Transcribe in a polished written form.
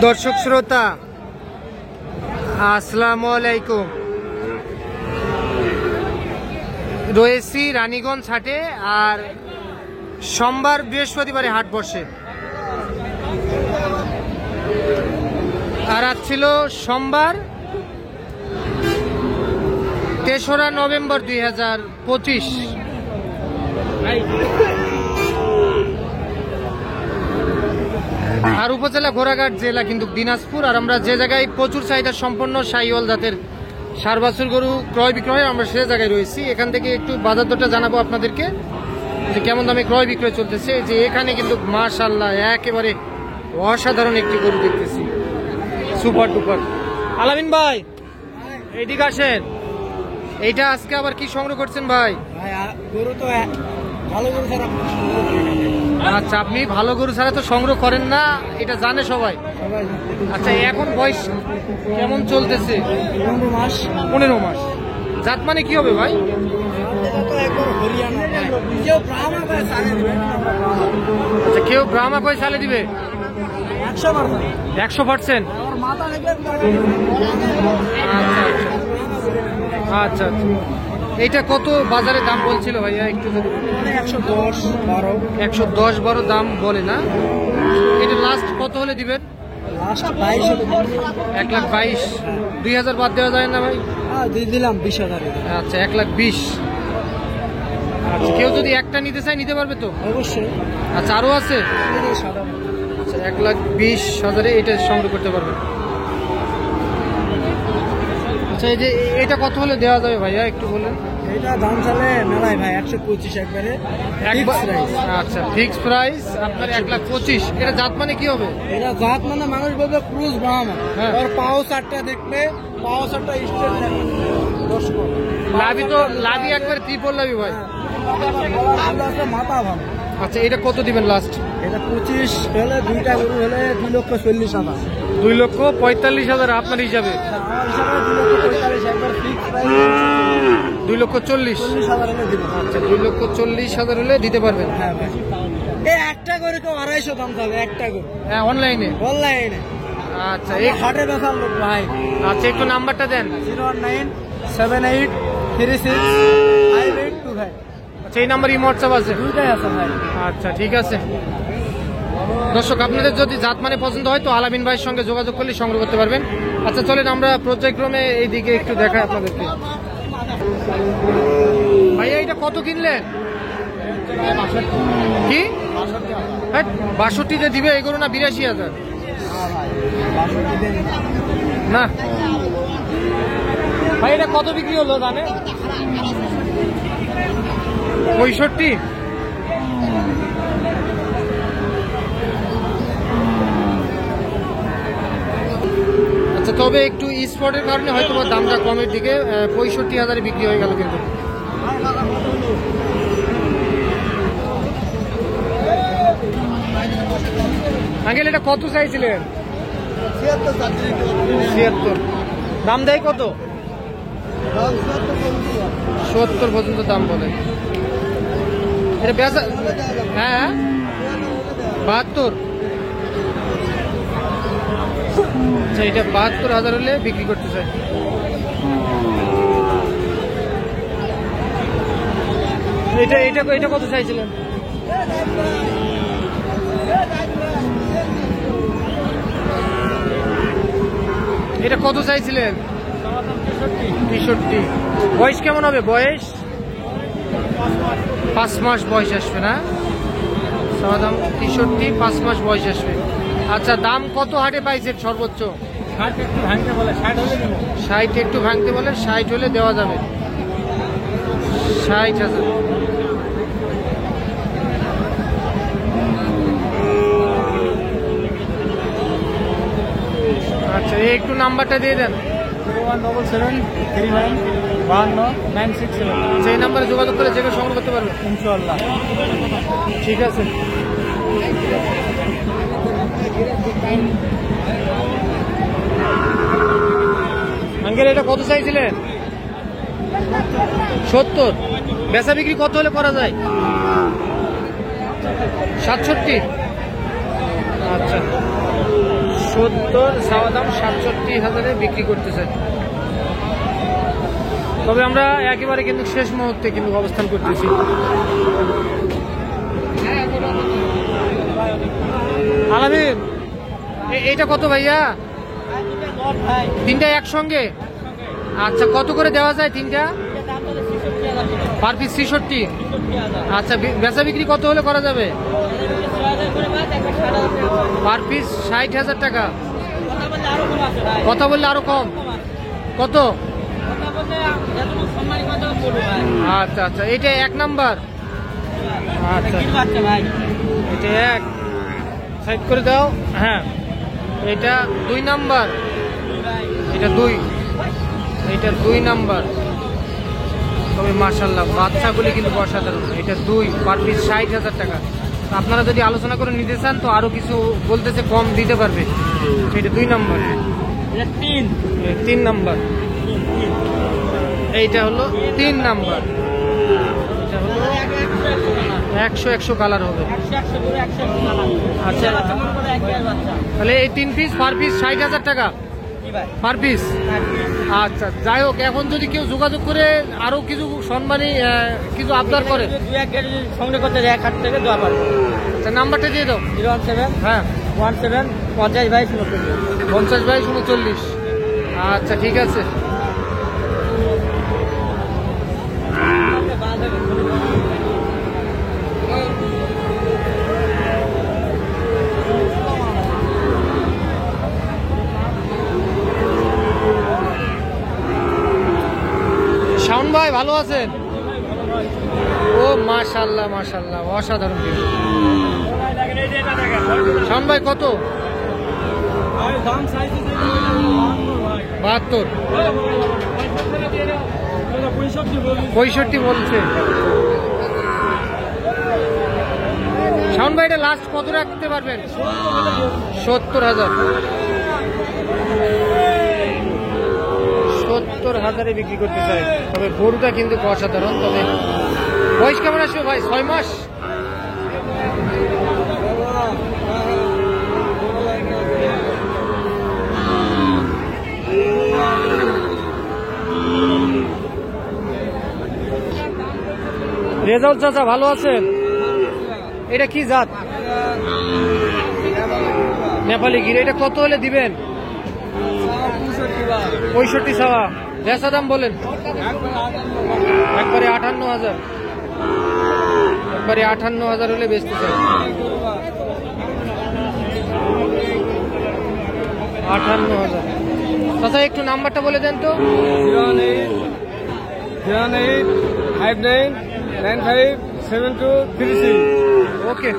দর্শক শ্রোতা আসসালামু আলাইকুম। রয়েছি রানীগঞ্জ হাটে, আর সোমবার বৃহস্পতিবারে হাট বসে। আর আজ ছিল সোমবার ৩রা নভেম্বর ২০২৫। আর উপজেলা ঘোড়াঘাট, জেলা কিন্তু দিনাজপুর। আর আমরা যে জায়গায় প্রচুর চাহিদা সম্পন্ন শাহিওয়াল জাতের ষাঁড় বাছুর গরু ক্রয় বিক্রয়, আমরা সে জায়গায় রয়েছি। এখান থেকে একটু বাজার দরটা জানাবো আপনাদেরকে যে কেমন দামে ক্রয় বিক্রয় চলতেছে। যে এখানে কিন্তু মাশাআল্লাহ একেবারে অসাধারণ একটি গরু দেখতেছি, সুপার ডুপার। আলামিন ভাই এইদিকে আসেন। এইটা আজকে আবার কি সংগ্রহ করছেন ভাই? গরু তো ভালো গরু ছাড়া। আচ্ছা, আপনি ভালো গরু ছাড়া তো সংগ্রহ করেন না, এটা জানে সবাই। আচ্ছা, এখন বয়স কেমন চলতেছে? 15 মাস। 15 মাস। জাত মানে কি হবে ভাই? আচ্ছা, কেউ ব্রাহ্মা কয় সালে দিবে? 100%। আচ্ছা আচ্ছা, এইটা কত বাজারে দাম বলছিল ভাইয়া? একটু 110-12 দাম বলে না? এটা লাস্ট কত হলে দিবেন? 1,22,000। 2,000 বাদ দেওয়া যায় না ভাই? দিলাম 20,000। আচ্ছা, 1,20,000। আচ্ছা, কেউ যদি একটা নিতে চায় নিতে পারবে তো? অবশ্যই। আচ্ছা, আরো আছে? আচ্ছা, 1,20,000 এটা সংগ্রহ করতে পারবেন। আচ্ছা, এই যে এটা কত হলে দেওয়া যাবে ভাইয়া একটু বলেন? এটা দাম চলে মেলায় ভাই 125 একবারে। আচ্ছা, ফিক্স প্রাইস আপনার 1,25,000। এটা জাত মানে কি হবে? এটা জাত মানে মানুষ বলবে ক্রুজ ব্রাহ্মা। আর পাও চারটা দেখবে, পাও চারটা স্টেট লাভি তো লাভি একবার ত্রিপল লাভি ভাই। মাথা ভালো। আচ্ছা, এটা কত দিবেন লাস্ট? এটা 25 হলে, দুইটা গরু হলে 2,40,000। 2,45,000 আপনার হিসাবে? আমার হিসাবে 2,45,000 একবার ফিক্স প্রাইস। 2,40,000 হলে দিব। আচ্ছা, 2,40,000 হলে দিতে পারবেন। হ্যাঁ ভাই। এই একটা গরু তো 250 দাম থাকবে, একটা গরু। হ্যাঁ, অনলাইনে। অনলাইনে। আচ্ছা, এই হাটে বেচার লোক ভাই। আচ্ছা, একটু নাম্বারটা দেন। 01978365825। আচ্ছা, এই নাম্বার হোয়াটসঅ্যাপ আছে? দুইটাই আছে ভাই। আচ্ছা, ঠিক আছে। দর্শক, আপনাদের যদি জাত মানে পছন্দ হয় তো আলামিন ভাইয়ের সঙ্গে যোগাযোগ করলে সংগ্রহ করতে পারবেন। আচ্ছা, চলেন আমরা পর্যায়ক্রমে এইদিকে একটু দেখাই আপনাদেরকে। ভাইয়া এটা কত কিনলেন? কি 62 দিবে এই গরু না? 82,000 না ভাই। এটা কত বিক্রি হলো জানে? 65। আচ্ছা, তবে একটু স্পটের কারণে হয়তো দামটা কমের দিকে, 65,000 বিক্রি হয়ে গেল। কিন্তু আঙ্কেল এটা কত চাইছিলেন? 76। দাম দেয় কত? 70 পর্যন্ত দাম বলে। এটা বেচা? হ্যাঁ, 72। আচ্ছা, এটা 72,000 হলে বিক্রি করতে চাই। এটা এটা এটা কত চাইছিলেন? এটা কত চাইছিলেন? 63। বয়স কেমন হবে? বয়স 5 মাস বয়স আসবে না? দাম 63, 5 মাস বয়স আসবে। আচ্ছা, দাম কত হাটে পাইছেন সর্বোচ্চ? 60 একটু ভাঙতে বলে, 60 হলে দেব। 60 একটু ভাঙতে বলে, 60 হলে দেওয়া যাবে। 60,000। আচ্ছা, একটু নাম্বারটা দিয়ে দেন। 01773915967। সেই নাম্বারে যোগাযোগ করে যে কেউ সংগ্রহ করতে পারবে ইনশাআল্লাহ। ঠিক আছে। আঙ্কেল এটা কত চাইছিলেন? 70। বেচা বিক্রি কত হলে করা যায়? 67। আচ্ছা, 70, চাওয়া দাম 67,000 বিক্রি করতেছে। তবে আমরা একেবারে কিন্তু শেষ মুহূর্তে কিন্তু অবস্থান করতেছি। আলামিন, এইটা কত ভাইয়া? তিনটা একসঙ্গে? আচ্ছা, কত করে দেওয়া যায় তিনটা? Per piece 66। আচ্ছা, বেচা বিক্রি কত হলে করা যাবে? পার পিস 60,000 টাকা। কথা বললে আরো কম? কত? আচ্ছা আচ্ছা, এটা 1 নাম্বার। আচ্ছা, এটা 1 সাইড করে দাও। হ্যাঁ, এটা 2 নাম্বার। এটা 2, এটা 2 নাম্বার। তবে মাশাআল্লাহ বাচ্চাগুলি কিন্তু অসাধারণ। এটা 2, পার পিস 60,000 টাকা। আপনারা যদি আলোচনা করে নিতে চান তো আরো কিছু বলতেছে, কম দিতে পারবে। এটা 2 নাম্বার। 3 নাম্বার। এইটা হলো 3 নাম্বার। এটা হলো 100 কালার হবে। আচ্ছা, তাহলে এই 3 পিস পার পিস 60,000 টাকা পার পিস। আচ্ছা, যাই হোক, এখন যদি কেউ যোগাযোগ করে আরো কিছু সম্মানী কিছু আবদার করে, সংগ্রহ করতে যায় 1 হাট থেকে দেওয়া পারবো। আচ্ছা, নাম্বারটা দিয়ে দাও। 017 হ্যাঁ 17 50 22 50 22 39। আচ্ছা, ঠিক আছে। শাওন ভাই ভালো আছেন? ও মাশাআল্লাহ মাশাআল্লাহ, অসাধারণ কিন্তু। শাওন ভাই কত? 72, 65 বলছে। শাওন ভাই, এটা লাস্ট কত রাখতে পারবেন? 70,000। 70,000 বিক্রি করতে চাই। তবে গরুটা কিন্তু অসাধারণ। তবে বয়স কেমন আসবে ভাই? 6 মাস। রেজাউল চাচা ভালো আছেন? এটা কি জাত? নেপালি গির। এটা কত হলে দিবেন? 65 চাওয়া। বেচা দাম বলেন? একবারে 58,000। একবারে 58,000 হলে বেচতে চাই। 58,000। চাচা একটু নাম্বারটা বলে দেন তো। 08 59 95 72 36। ওকে।